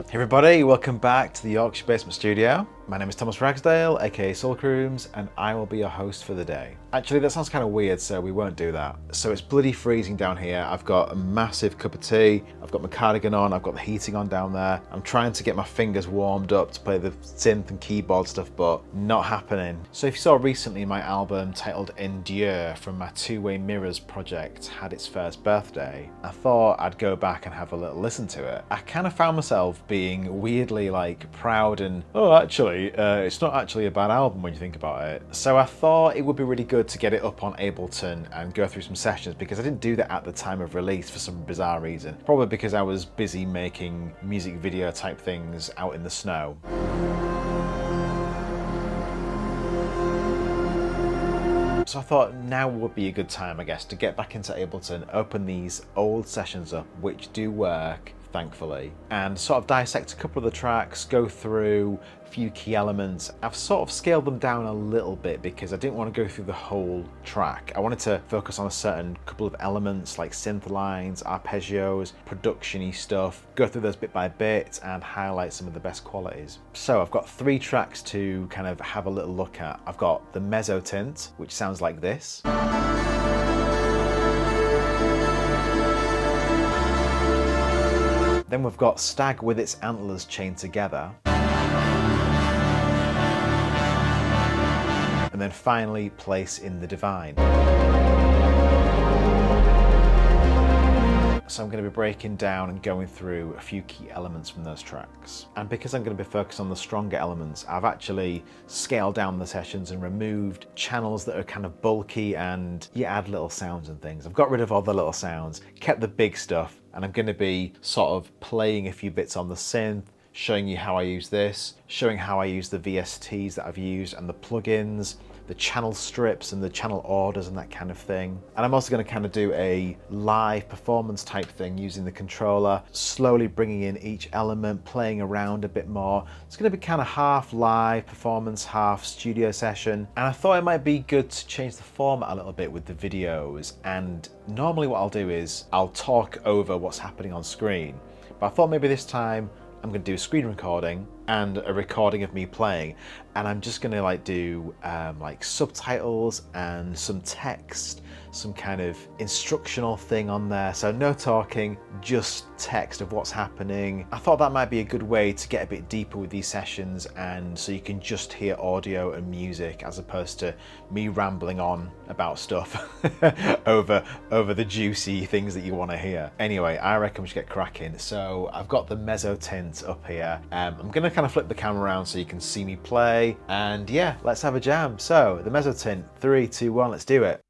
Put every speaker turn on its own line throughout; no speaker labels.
Hey everybody, welcome back to the Yorkshire Basement Studio. My name is Thomas Ragsdale, aka Walkthroughs, and I will be your host for the day. Actually, that sounds kind of weird, so we won't do that. So it's bloody freezing down here. I've got a massive cup of tea, I've got my cardigan on, I've got the heating on down there. I'm trying to get my fingers warmed up to play the synth and keyboard stuff, but not happening. So if you saw recently my album titled Endure from my Two-Way Mirrors project had its first birthday, I thought I'd go back and have a little listen to it. I kind of found myself being weirdly proud and, oh actually, it's not actually a bad album when you think about it. So I thought it would be really good to get it up on Ableton and go through some sessions, because I didn't do that at the time of release for some bizarre reason. Probably because I was busy making music video type things out in the snow. So I thought now would be a good time, I guess, to get back into Ableton, open these old sessions up, which do work, thankfully, and sort of dissect a couple of the tracks, go through a few key elements. I've sort of scaled them down a little bit because I didn't want to go through the whole track. I wanted to focus on a certain couple of elements like synth lines, arpeggios, production-y stuff, go through those bit by bit and highlight some of the best qualities. So I've got 3 tracks to kind of have a little look at. I've got the mezzo tint, which sounds like this. Then we've got Stag with its antlers chained together. And then finally, Place in the Divine. So I'm going to be breaking down and going through a few key elements from those tracks. And because I'm going to be focused on the stronger elements, I've actually scaled down the sessions and removed channels that are kind of bulky and you add little sounds and things. I've got rid of all the little sounds, kept the big stuff, and I'm going to be sort of playing a few bits on the synth, showing you how I use this, showing how I use the VSTs that I've used and the plugins, the channel strips and the channel orders and that kind of thing. And I'm also going to kind of do a live performance type thing using the controller, slowly bringing in each element, playing around a bit more. It's going to be kind of half live performance, half studio session. And I thought it might be good to change the format a little bit with the videos. And normally what I'll do is I'll talk over what's happening on screen. But I thought maybe this time I'm going to do a screen recording and a recording of me playing, and I'm just going to do subtitles and some text, some kind of instructional thing on there. So no talking, just text of what's happening. I thought that might be a good way to get a bit deeper with these sessions, and so you can just hear audio and music as opposed to me rambling on about stuff over the juicy things that you want to hear. Anyway, I reckon we should get cracking. So I've got the mezzo tint up here. I'm going to kind of flip the camera around so you can see me play, and yeah, let's have a jam. So the mezzo tint, 3, 2, 1, let's do it.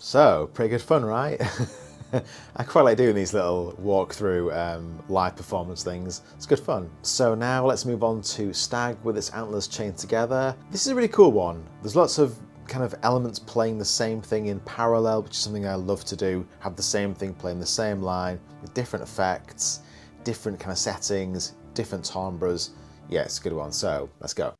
So, pretty good fun, right? I quite like doing these little walkthrough live performance things. It's good fun. So now let's move on to Stag with its antlers chained together. This is a really cool one. There's lots of kind of elements playing the same thing in parallel, which is something I love to do. Have the same thing playing the same line with different effects, different kind of settings, different timbres. Yeah, it's a good one. So let's go.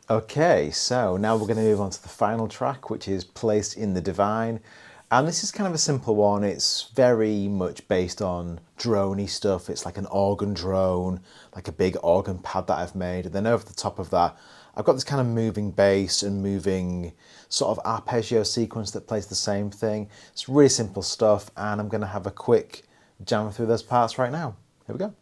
Okay, so now we're going to move on to the final track, which is Placed in the Divine. And this is kind of a simple one. It's very much based on droney stuff. It's like an organ drone, like a big organ pad that I've made. And then over the top of that, I've got this kind of moving bass and moving sort of arpeggio sequence that plays the same thing. It's really simple stuff, and I'm going to have a quick jam through those parts right now. Here we go.